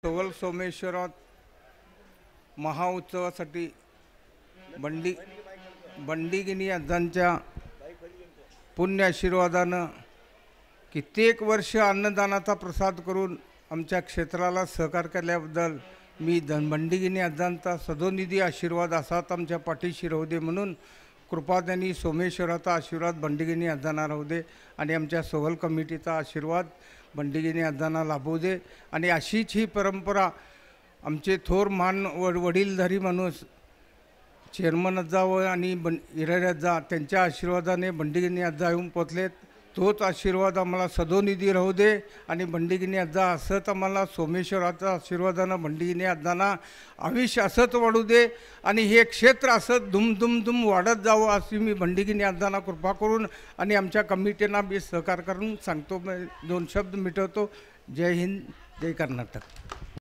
सवल सोमेश्वरात महाउत्सवासाठी बंडीगिनी अज्जांच्या पुण्य आशीर्वादानं कित्येक वर्ष अन्नदानाचा प्रसाद करून आमच्या क्षेत्राला सहकार केल्याबद्दल मी बंडीगिनी अज्जांचा सदोनिधी आशीर्वाद असाच आमच्या पाठीशी राहू दे म्हणून कृपादानी सोमेश्वराचा आशीर्वाद बंडीगिनी अज्जांना राहू दे आणि आमच्या सवल कमिटीचा आशीर्वाद बंडीगिनी अज्जांना लाभू दे आणि अशीच ही परंपरा आमचे थोर वडीलधारी माणूस चेअरमन अज्जा व आणि हिरारे अज्जा त्यांच्या आशीर्वादाने बंडीगिनी अज्जा येऊन पोचलेत। तोच आशीर्वाद आम्हाला सदोनिधी राहू दे आणि बंडीगिनी अज्जा असंच आम्हाला सोमेश्वराचा आशीर्वादानं बंडीगिनी अज्जांना आयुष्य असंच वाढू दे आणि हे क्षेत्र असंच दुम वाढत जावं अशी मी बंडीगिनी अज्जांना कृपा करून आणि आमच्या कमिटींना मी सहकार करून सांगतो। दोन शब्द मिटवतो। जय हिंद, जय कर्नाटक।